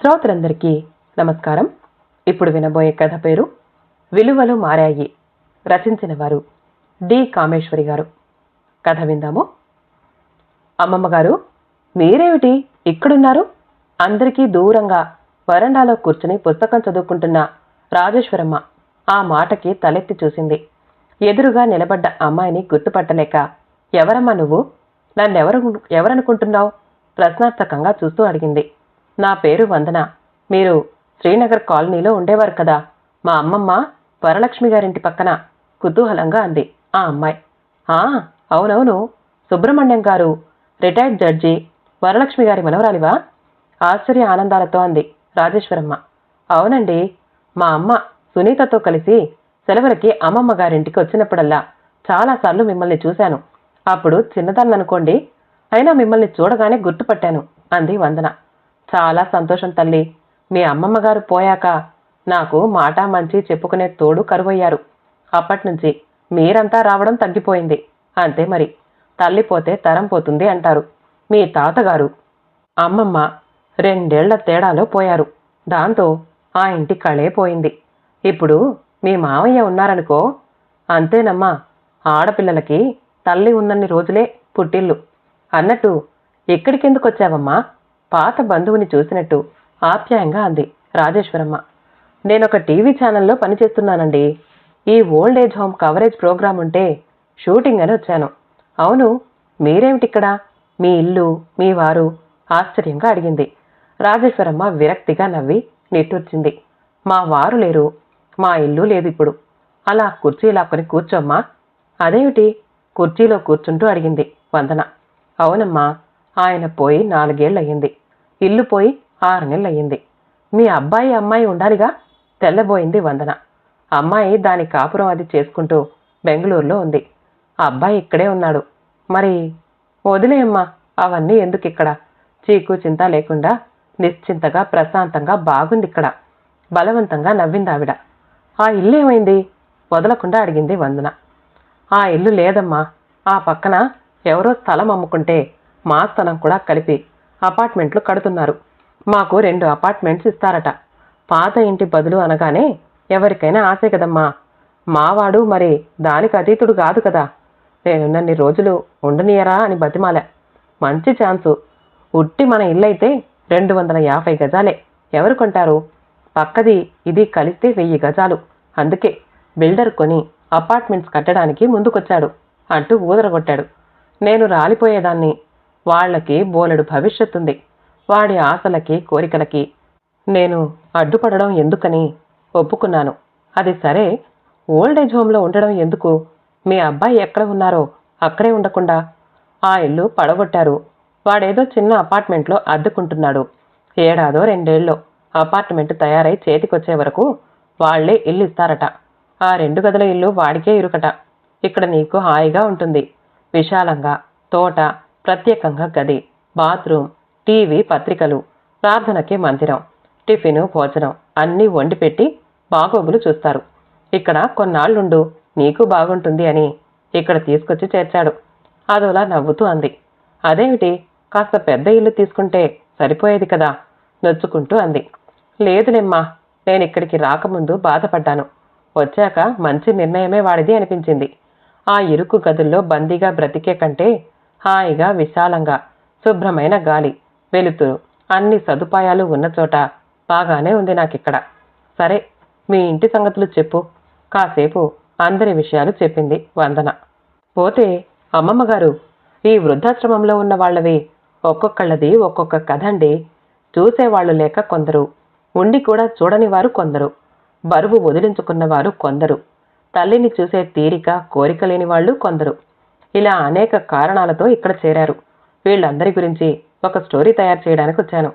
శ్రోతలందరికీ నమస్కారం. ఇప్పుడు వినబోయే కథ పేరు విలువలు మారాయి. రచించిన వారు డి కామేశ్వరి గారు. కథ విందాము. అమ్మమ్మ గారు, మీరేమిటి ఇక్కడున్నారు? అందరికీ దూరంగా వరండాలో కూర్చుని పుస్తకం చదువుకుంటున్న రాజేశ్వరమ్మ ఆ మాటకి తలెత్తి చూసింది. ఎదురుగా నిలబడ్డ అమ్మాయిని గుర్తుపట్టలేక, ఎవరమ్మా నువ్వు? ఎవరనుకుంటున్నావు? ప్రశ్నార్థకంగా చూస్తూ అడిగింది. నా పేరు వందన. మీరు శ్రీనగర్ కాలనీలో ఉండేవారు కదా? మా అమ్మమ్మ వరలక్ష్మి గారింటి పక్కన కుతూహలంగా అంది ఆ అమ్మాయి. అవునవును, సుబ్రహ్మణ్యం గారు రిటైర్డ్ జడ్జి వరలక్ష్మి గారి మనవరాలివా? ఆశ్చర్య ఆనందాలతో అంది రాజేశ్వరమ్మ. అవునండి, మా అమ్మ సునీతతో కలిసి సెలవులకి అమ్మమ్మ గారింటికి వచ్చినప్పుడల్లా చాలాసార్లు మిమ్మల్ని చూశాను. అప్పుడు చిన్నదాన్ననుకోండి, అయినా మిమ్మల్ని చూడగానే గుర్తుపట్టాను అంది వందన. చాలా సంతోషం తల్లి. మీ అమ్మమ్మ గారు పోయాక నాకు మాటా మంచి చెప్పుకునే తోడు కరువయ్యారు. అప్పట్నుంచి మీరంతా రావడం తగ్గిపోయింది. అంతే మరి, తల్లి పోతే తరం పోతుంది అంటారు. మీ తాతగారు అమ్మమ్మ 2 ఏళ్ల తేడాలో పోయారు. దాంతో ఆ ఇంటి కళే పోయింది. ఇప్పుడు మీ మావయ్య ఉన్నారనుకో, అంతేనమ్మా, ఆడపిల్లలకి తల్లి ఉన్నన్ని రోజులే పుట్టిల్లు. అన్నట్టు ఇక్కడికెందుకొచ్చావమ్మా? పాత బంధువుని చూసినట్టు ఆప్యాయంగా అంది రాజేశ్వరమ్మ. నేనొక టీవీ ఛానల్లో పనిచేస్తున్నానండి. ఈ old age home coverage program ఉంటే షూటింగ్ అని వచ్చాను. అవును, మీరేమిటిక్కడ? మీ ఇల్లు, మీ వారు? ఆశ్చర్యంగా అడిగింది. రాజేశ్వరమ్మ విరక్తిగా నవ్వి నిట్టూర్చింది. మా వారు లేరు, మా ఇల్లు లేదు ఇప్పుడు. అలా కుర్చీ లాక్కొని కూర్చోమ్మా. అదేమిటి? కుర్చీలో కూర్చుంటూ అడిగింది వందన. అవునమ్మా, ఆయన పోయి 4 ఏళ్లయ్యింది. ఇల్లు పోయి 6 నెలలయ్యింది. మీ అబ్బాయి అమ్మాయి ఉండాలిగా? తెల్లబోయింది వందన. అమ్మాయి దాని కాపురం అది చేసుకుంటూ బెంగళూరులో ఉంది. అబ్బాయి ఇక్కడే ఉన్నాడు. మరి వదిలేయమ్మా, అవన్నీ ఎందుకిక్కడ? చీకు చింత లేకుండా నిశ్చింతగా ప్రశాంతంగా బాగుందిక్కడ. బలవంతంగా నవ్విందావిడ. ఆ ఇల్లు ఏమైంది? వదలకుండా అడిగింది వందన. ఆ ఇల్లు లేదమ్మా. ఆ పక్కన ఎవరో స్థలం అమ్ముకుంటే మా స్థలం కూడా కలిపి అపార్ట్మెంట్లు కడుతున్నారు. మాకు 2 అపార్ట్మెంట్స్ ఇస్తారట. పాత ఇంటి బదులు అనగానే ఎవరికైనా ఆశే కదమ్మా. మావాడు మరి దానికి అతీతుడు కాదు కదా. నేనున్నన్ని రోజులు ఉండనియరా అని బతిమాల. మంచి ఛాన్సు. ఉట్టి మన ఇల్లైతే 250 గజాలే. ఎవరు కొంటారు? పక్కది ఇది కలిస్తే 1000 గజాలు. అందుకే బిల్డర్ కొని అపార్ట్మెంట్స్ కట్టడానికి ముందుకొచ్చాడు అంటూ ఊదరగొట్టాడు. నేను రాలిపోయేదాన్ని. వాళ్లకి బోలెడు భవిష్యత్తుంది. వాడి ఆశలకి కోరికలకి నేను అడ్డుపడడం ఎందుకని ఒప్పుకున్నాను. అది సరే, ఓల్డేజ్ హోంలో ఉండడం ఎందుకు? మీ అబ్బాయి ఎక్కడ ఉన్నారో అక్కడే ఉండకుండా ఆ ఇల్లు పడగొట్టారు. వాడేదో చిన్న అపార్ట్మెంట్లో అద్దెకుంటున్నాడు. 1 ఏడో 2 ఏళ్ళో అపార్ట్మెంట్ తయారై చేతికొచ్చే వరకు వాళ్లే ఇల్లు ఇస్తారట. ఆ 2 గదుల ఇల్లు వాడికే ఇరుకట. ఇక్కడ నీకు హాయిగా ఉంటుంది. విశాలంగా తోట, ప్రత్యేకంగా గది, బాత్రూమ్, టీవీ, పత్రికలు, ప్రార్థనకి మందిరం, టిఫిను, భోజనం అన్నీ వండి పెట్టి బాగోగులు చూస్తారు. ఇక్కడ కొన్నాళ్లుండు, నీకు బాగుంటుంది అని ఇక్కడ తీసుకొచ్చి చేర్చాడు. అదోలా నవ్వుతూ అంది. అదేమిటి, కాస్త పెద్ద ఇల్లు తీసుకుంటే సరిపోయేది కదా నొచ్చుకుంటూ అంది. లేదులేమ్మా, నేనిక్కడికి రాకముందు బాధపడ్డాను. వచ్చాక మంచి నిర్ణయమే వాడిది అనిపించింది. ఆ ఇరుకు గదుల్లో బందీగా బ్రతికే కంటే హాయిగా విశాలంగా శుభ్రమైన గాలి, వెలుతురు, అన్ని సదుపాయాలు ఉన్న చోట బాగానే ఉంది నాకిక్కడ. సరే, మీ ఇంటి సంగతులు చెప్పు. కాసేపు అందరి విషయాలు చెప్పింది వందన. పోతే అమ్మమ్మగారు, ఈ వృద్ధాశ్రమంలో ఉన్న వాళ్ళవి ఒక్కొక్కళ్ళది ఒక్కొక్క కథండి. చూసేవాళ్లు లేక కొందరు, ఉండి కూడా చూడని వారు కొందరు, బరువు వదిలించుకున్నవారు కొందరు, తల్లిని చూసే తీరిక కోరిక లేని వాళ్ళు కొందరు. ఇలా అనేక కారణాలతో ఇక్కడ చేరారు. వీళ్ళందరి గురించి ఒక స్టోరీ తయారు చేయడానికి వచ్చాను.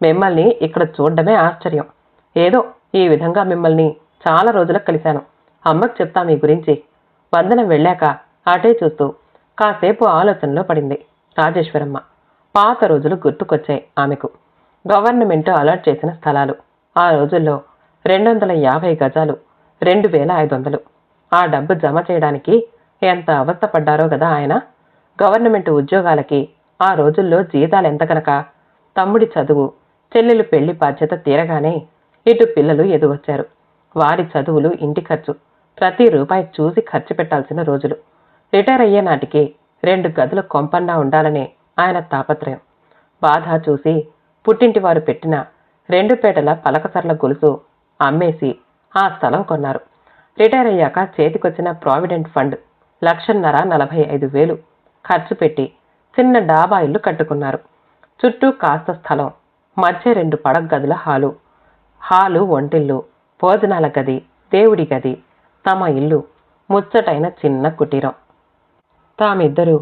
మిమ్మల్ని ఇక్కడ చూడడమే ఆశ్చర్యం. ఏదో ఈ విధంగా మిమ్మల్ని చాలా రోజులకు కలిశాను. అమ్మకు చెప్తా మీ గురించి. వందనం వెళ్ళాక అటే చూస్తూ కాసేపు ఆలోచనలో పడింది రాజేశ్వరమ్మ. పాత రోజులు గుర్తుకొచ్చాయి ఆమెకు. గవర్నమెంట్ అలాట్ చేసిన స్థలాలు. ఆ రోజుల్లో 250 గజాలు, 2500. ఆ డబ్బు జమ చేయడానికి ఎంత అవస్థపడ్డారో గదా ఆయన. గవర్నమెంట్ ఉద్యోగాలకి ఆ రోజుల్లో జీతాలెంత కనుక. తమ్ముడి చదువు, చెల్లెలు పెళ్లి బాధ్యత తీరగానే ఇటు పిల్లలు ఎదుగొచ్చారు. వారి చదువులు, ఇంటి ఖర్చు, ప్రతి రూపాయి చూసి ఖర్చు పెట్టాల్సిన రోజులు. రిటైర్ అయ్యే నాటికి 2 గదుల కొంపన్నా ఉండాలనే ఆయన తాపత్రయం. బాధ చూసి పుట్టింటి వారు పెట్టిన 2 పేటల పలకసర్ల గొలుసు అమ్మేసి ఆ స్థలం కొన్నారు. రిటైర్ అయ్యాక చేతికొచ్చిన ప్రావిడెంట్ ఫండ్ 1,45,000 ఖర్చు పెట్టి చిన్న డాబా ఇల్లు కట్టుకున్నారు. చుట్టూ కాస్త స్థలం, మధ్య 2 పడక గదుల హాలు, వంటిల్లు, భోజనాల గది, దేవుడి గది, తమ ఇల్లు, ముచ్చటైన చిన్న కుటీరం. తామిద్దరూ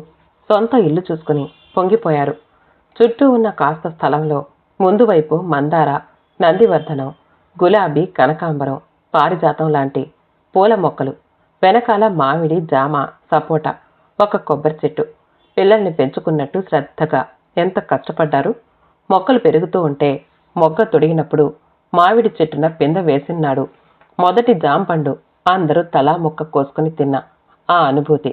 సొంత ఇల్లు చూసుకుని పొంగిపోయారు. చుట్టూ ఉన్న కాస్త స్థలంలో ముందు వైపు మందార, నందివర్ధనం, గులాబీ, కనకాంబరం, పారిజాతం లాంటి పూల మొక్కలు, వెనకాల మామిడి, జామ, సపోటా, ఒక కొబ్బరి చెట్టు. పిల్లల్ని పెంచుకున్నట్టు శ్రద్ధగా ఎంత కష్టపడ్డారు. మొక్కలు పెరుగుతూ ఉంటే మొగ్గ తొడిగినప్పుడు మామిడి చెట్టున పింద వేసినాడు మొదటి జాంపండు అందరూ తలా ముక్క కోసుకుని తిన్న ఆ అనుభూతి.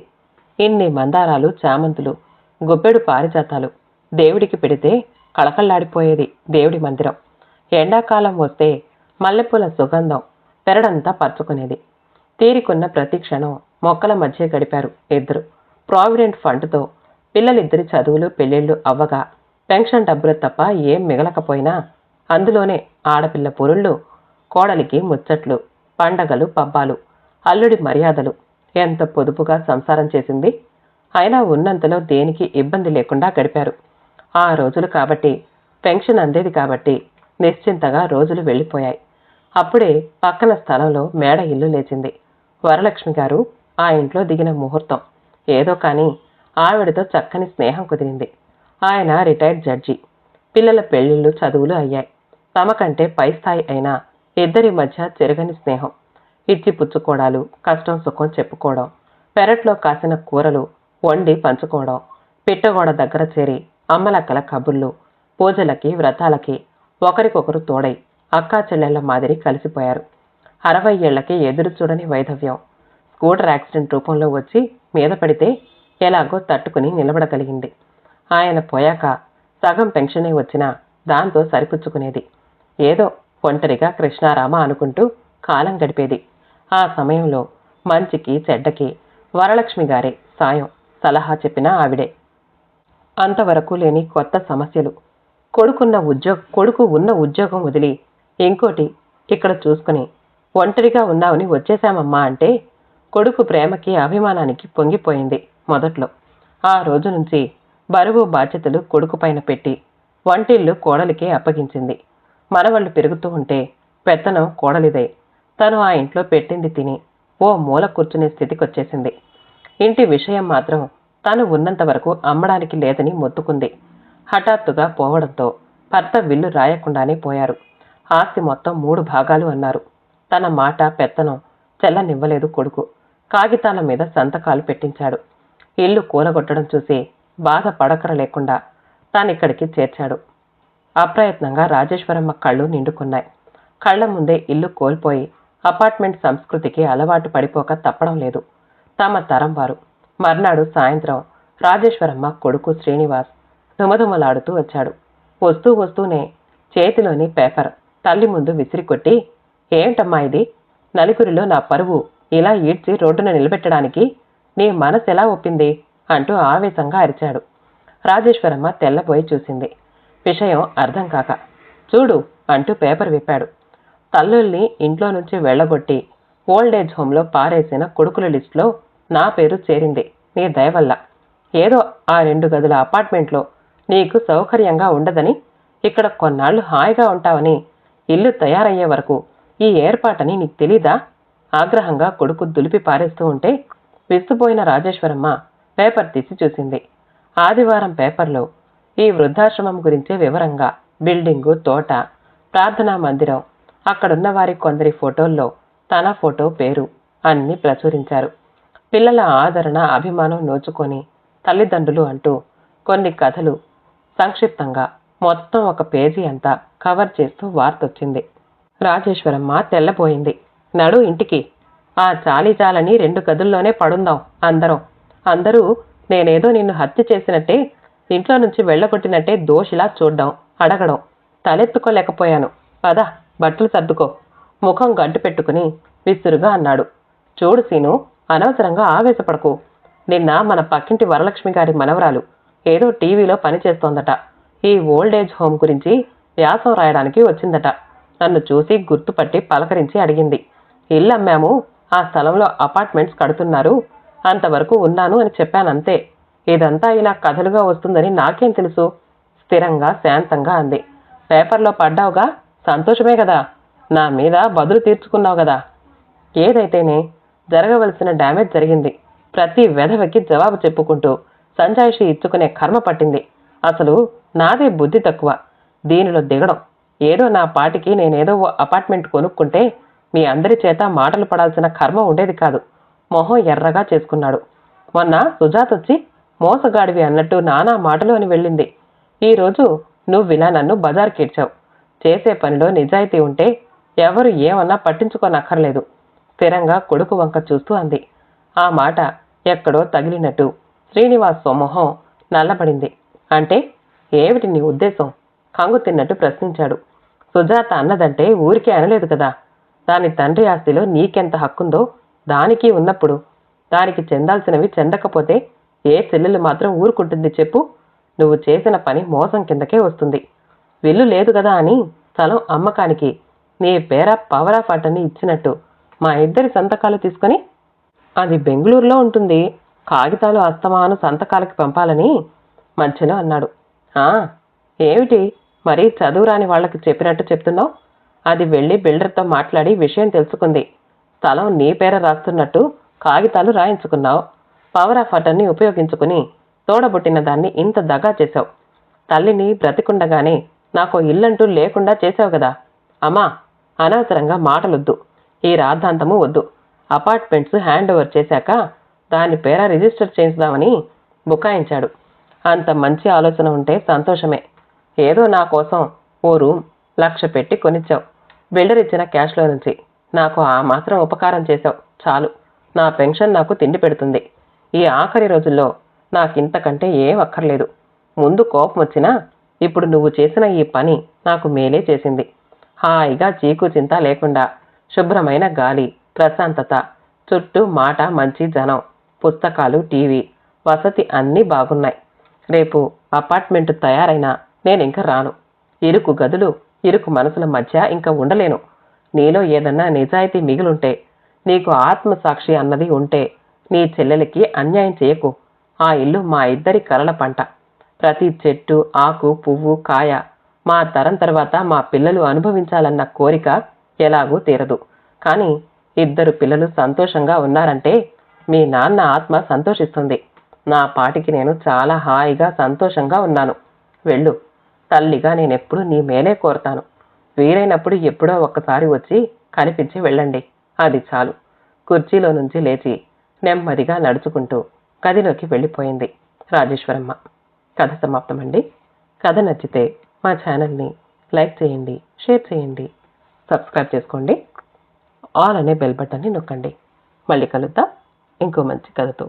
ఇన్ని మందారాలు, చామంతులు, గుప్పెడు పారిజాతాలు దేవుడికి పెడితే కళకళ్లాడిపోయేది దేవుడి మందిరం. ఎండాకాలం వస్తే మల్లెపూల సుగంధం పెరడంతా పరుచుకునేది. తీరికున్న ప్రతి క్షణం మొక్కల మధ్య గడిపారు ఇద్దరు. ప్రావిడెంట్ ఫండ్తో పిల్లలిద్దరి చదువులు, పెళ్ళిళ్ళు అవ్వగా పెన్షన్ డబ్బులు తప్ప ఏం మిగలకపోయినా అందులోనే ఆడపిల్ల పురుళ్ళు, కోడలికి ముచ్చట్లు, పండగలు, పబ్బాలు, అల్లుడి మర్యాదలు. ఎంత పొదుపుగా సంసారం చేసింది. అయినా ఉన్నంతలో దేనికి ఇబ్బంది లేకుండా గడిపారు. ఆ రోజులు కాబట్టి, పెన్షన్ అందేది కాబట్టి నిశ్చింతగా రోజులు వెళ్ళిపోయాయి. అప్పుడే పక్కన స్థలంలో మేడ ఇల్లు లేచింది. వరలక్ష్మి గారు ఆ ఇంట్లో దిగిన ముహూర్తం. ఏదో కానీ ఆవిడతో చక్కని స్నేహం కుదిరింది. ఆయన రిటైర్డ్ జడ్జి. పిల్లల పెళ్లిళ్ళు, చదువులు అయ్యాయి. తమకంటే పై స్థాయి అయినా ఇద్దరి మధ్య చెరగని స్నేహం. ఇచ్చి పుచ్చుకోవడాలు, కష్టం సుఖం చెప్పుకోవడం, పెరట్లో కాసిన కూరలు వండి పంచుకోవడం, పిట్టగోడ దగ్గర చేరి అమ్మలక్కల కబుర్లు, పూజలకి, వ్రతాలకి ఒకరికొకరు తోడై అక్కా చెల్లెళ్ల మాదిరి కలిసిపోయారు. 60 ఏళ్లకి ఎదురు చూడని వైధవ్యం. స్కూటర్ యాక్సిడెంట్ రూపంలో వచ్చి మీద పడితే ఎలాగో తట్టుకుని నిలబడగలిగింది. ఆయన పోయాక సగం పెన్షనే వచ్చినా దాంతో సరిపుచ్చుకునేది. ఏదో ఒంటరిగా కృష్ణారామ అనుకుంటూ కాలం గడిపేది. ఆ సమయంలో మంచికి చెడ్డకి వరలక్ష్మి గారే సాయం, సలహా చెప్పినా ఆవిడే. అంతవరకు లేని కొత్త సమస్యలు. కొడుకు ఉన్న ఉద్యోగం వదిలి ఇంకోటి ఇక్కడ చూసుకుని ఒంటరిగా ఉన్నావని వచ్చేశామమ్మా అంటే కొడుకు ప్రేమకి, అభిమానానికి పొంగిపోయింది మొదట్లో. ఆ రోజు నుంచి బరువు బాధ్యతలు కొడుకు పైన పెట్టి వంటిల్లు కోడలికే అప్పగించింది. మనవళ్ళు పెరుగుతూ ఉంటే పెత్తనం కోడలిదే. తను ఆ ఇంట్లో పెట్టింది తిని ఓ మూల కూర్చునే స్థితికొచ్చేసింది. ఇంటి విషయం మాత్రం తను ఉన్నంత వరకు అమ్మడానికి లేదని మొత్తుకుంది. హఠాత్తుగా పోవడంతో భర్త విల్లు రాయకుండానే పోయారు. ఆస్తి మొత్తం 3 భాగాలు అన్నారు. తన మాట, పెత్తనం చెల్లనివ్వలేదు కొడుకు. కాగితాల మీద సంతకాలు పెట్టించాడు. ఇల్లు కూలగొట్టడం చూసి బాధ పడకర లేకుండా తానిక్కడికి చేర్చాడు. అప్రయత్నంగా రాజేశ్వరమ్మ కళ్ళు నిండుకున్నాయి. కళ్ల ముందే ఇల్లు కోల్పోయి అపార్ట్మెంట్ సంస్కృతికి అలవాటు పడిపోక తప్పడం లేదు. తమ తరం వారు. మర్నాడు సాయంత్రం రాజేశ్వరమ్మ కొడుకు శ్రీనివాస్ ధుమధుమలాడుతూ వచ్చాడు. వస్తూనే చేతిలోని పేపర్ తల్లి ముందు విసిరికొట్టి, ఏమిటమ్మా ఇది? నలుగురిలో నా పరువు ఇలా ఈడ్చి రోడ్డున నిలబెట్టడానికి నీ మనసు ఎలా ఒప్పింది అంటూ ఆవేశంగా అరిచాడు. రాజేశ్వరమ్మ తెల్లబోయి చూసింది. విషయం అర్థం కాక. చూడు అంటూ పేపర్ విప్పాడు. తల్లుల్ని ఇంట్లో నుంచి వెళ్లగొట్టి ఓల్డేజ్ హోంలో పారేసిన కొడుకుల లిస్టులో నా పేరు చేరింది నీ దయవల్ల. ఏదో ఆ 2 గదుల అపార్ట్మెంట్లో నీకు సౌకర్యంగా ఉండదని, ఇక్కడ కొన్నాళ్లు హాయిగా ఉంటావని, ఇల్లు తయారయ్యే వరకు ఈ ఏర్పాటని నీకు తెలీదా? ఆగ్రహంగా కొడుకు దులిపి పారేస్తూ ఉంటే విస్తుపోయిన రాజేశ్వరమ్మ పేపర్ తీసి చూసింది. ఆదివారం పేపర్లో ఈ వృద్ధాశ్రమం గురించే వివరంగా బిల్డింగు, తోట, ప్రార్థనా మందిరం, అక్కడున్న వారి కొందరి ఫోటోల్లో తన ఫోటో, పేరు అన్నీ ప్రచురించారు. పిల్లల ఆదరణ, అభిమానం నోచుకొని తల్లిదండ్రులు అంటూ కొన్ని కథలు సంక్షిప్తంగా మొత్తం 1 పేజీ అంతా కవర్ చేస్తూ వార్తొచ్చింది. రాజేశ్వరమ్మ తెల్లబోయింది. నడు ఇంటికి. ఆ చాలీచాలని 2 గదుల్లోనే పడుందాం అందరూ నేనేదో నిన్ను హత్య చేసినట్టే, ఇంట్లో నుంచి వెళ్ళగొట్టినట్టే దోషిలా చూడ్డం, అడగడం. తలెత్తుకోలేకపోయాను. పద, బట్టలు సర్దుకో, ముఖం గడ్డు పెట్టుకుని విసురుగా అన్నాడు. చూడు సీను, అనవసరంగా ఆవేశపడకు. నిన్న మన పక్కింటి వరలక్ష్మి గారి మనవరాలు ఏదో టీవీలో పనిచేస్తోందట. ఈ ఓల్డేజ్ హోమ్ గురించి వ్యాసం రాయడానికి వచ్చిందట. నన్ను చూసి గుర్తుపట్టి పలకరించి అడిగింది. ఇల్లు అమ్మాము, ఆ స్థలంలో అపార్ట్మెంట్స్ కడుతున్నారు, అంతవరకు ఉన్నాను అని చెప్పానంతే. ఇదంతా ఇలా కథలుగా వస్తుందని నాకేం తెలుసు? స్థిరంగా శాంతంగా అంది. పేపర్లో పడ్డావుగా, సంతోషమే కదా. నా మీద బదులు తీర్చుకున్నావు కదా. ఏదైతేనే జరగవలసిన డ్యామేజ్ జరిగింది. ప్రతి వెధవకి జవాబు చెప్పుకుంటూ సంజాయిషి ఇచ్చుకునే కర్మ పట్టింది. అసలు నాదే బుద్ధి తక్కువ దీనిలో దిగడం. ఏదో నా పాటికి నేనేదో ఓ అపార్ట్మెంట్ కొనుక్కుంటే మీ అందరి చేత మాటలు పడాల్సిన కర్మ ఉండేది కాదు. మొహం ఎర్రగా చేసుకున్నాడు. మొన్న సుజాత వచ్చి మోసగాడివి అన్నట్టు నానా మాటలు అని వెళ్ళింది. ఈరోజు నువ్విలా నన్ను బజార్కిడ్చావు. చేసే పనిలో నిజాయితీ ఉంటే ఎవరు ఏమన్నా పట్టించుకోనక్కర్లేదు. స్థిరంగా కొడుకు వంక చూస్తూ అంది. ఆ మాట ఎక్కడో తగిలినట్టు శ్రీనివాస్ మొహం నల్లబడింది. అంటే ఏమిటి నీ ఉద్దేశం? కంగు తిన్నట్టు ప్రశ్నించాడు. సుజాత అన్నదంటే ఊరికే అనలేదు కదా. దాని తండ్రి ఆస్తిలో నీకెంత హక్కుందో దానికి ఉన్నప్పుడు దానికి చెందాల్సినవి చెందకపోతే ఏ చెల్లెలు మాత్రం ఊరుకుంటుంది చెప్పు? నువ్వు చేసిన పని మోసం కిందకే వస్తుంది. విల్లు లేదు కదా అని స్థలం అమ్మకానికి నీ పేర పవర్ ఆఫ్ అటర్నీ ఇచ్చినట్టు మా ఇద్దరి సంతకాలు తీసుకొని, అది బెంగళూరులో ఉంటుంది, కాగితాలు అస్తమాను సంతకాలకి పంపాలని మధ్యలో అన్నాడు. ఏమిటి మరీ చదువురాని వాళ్ళకి చెప్పినట్టు చెప్తున్నావు? అది వెళ్ళి బిల్డర్తో మాట్లాడి విషయం తెలుసుకుంది. స్థలం నీ పేర రాస్తున్నట్టు కాగితాలు రాయించుకున్నావు. పవర్ ఆఫ్ అటర్నీ ఉపయోగించుకుని తోడబుట్టిన దాన్ని ఇంత దగా చేశావు. తల్లిని బ్రతికుండగానే నాకు ఇల్లంటూ లేకుండా చేశావు కదా. అమ్మా, అనవసరంగా మాటలొద్దు, ఈ రాద్ధాంతము వద్దు. అపార్ట్మెంట్స్ హ్యాండ్ ఓవర్ చేశాక దాని పేర రిజిస్టర్ చేయించుదామని బుకాయించాడు. అంత మంచి ఆలోచన ఉంటే సంతోషమే. ఏదో నా కోసం ఓ రూమ్ 1,00,000 పెట్టి కొనిచ్చావు. బిల్డర్ ఇచ్చిన క్యాష్లో నుంచి నాకు ఆ మాత్రం ఉపకారం చేశావు చాలు. నా పెన్షన్ నాకు తిండి పెడుతుంది. ఈ ఆఖరి రోజుల్లో నాకింతకంటే ఏం అక్కర్లేదు. ముందు కోపం వచ్చినా ఇప్పుడు నువ్వు చేసిన ఈ పని నాకు మేలే చేసింది. హాయిగా చీకు చింత లేకుండా శుభ్రమైన గాలి, ప్రశాంతత, చుట్టూ మాట మంచి జనం, పుస్తకాలు, టీవీ, వసతి అన్నీ బాగున్నాయి. రేపు అపార్ట్మెంట్ తయారైనా నేనింక రాను. ఇరుకు గదులు, ఇరుకు మనసుల మధ్య ఇంకా ఉండలేను. నీలో ఏదన్నా నిజాయితీ మిగిలుంటే, నీకు ఆత్మసాక్షి అన్నది ఉంటే నీ చెల్లెలకి అన్యాయం చేయకు. ఆ ఇల్లు మా ఇద్దరి కలల పంట. ప్రతి చెట్టు, ఆకు, పువ్వు, కాయ మా తరం తర్వాత మా పిల్లలు అనుభవించాలన్న కోరిక ఎలాగూ తీరదు. కానీ 2 పిల్లలు సంతోషంగా ఉన్నారంటే మీ నాన్న ఆత్మ సంతోషిస్తుంది. నా పాటికి నేను చాలా హాయిగా సంతోషంగా ఉన్నాను. వెళ్ళు. తల్లిగా నేనెప్పుడు నీ మేలే కోరతాను. వీలైనప్పుడు ఎప్పుడో ఒక్కసారి వచ్చి కనిపించి వెళ్ళండి, అది చాలు. కుర్చీలో నుంచి లేచి నెమ్మదిగా నడుచుకుంటూ గదిలోకి వెళ్ళిపోయింది రాజేశ్వరమ్మ. కథ సమాప్తమండి. కథ నచ్చితే మా ఛానల్ని లైక్ చేయండి, షేర్ చేయండి, సబ్స్క్రైబ్ చేసుకోండి. ఆల్ అనే బెల్ బటన్ని నొక్కండి. మళ్ళీ కలుద్దాం ఇంకో మంచి కథతో.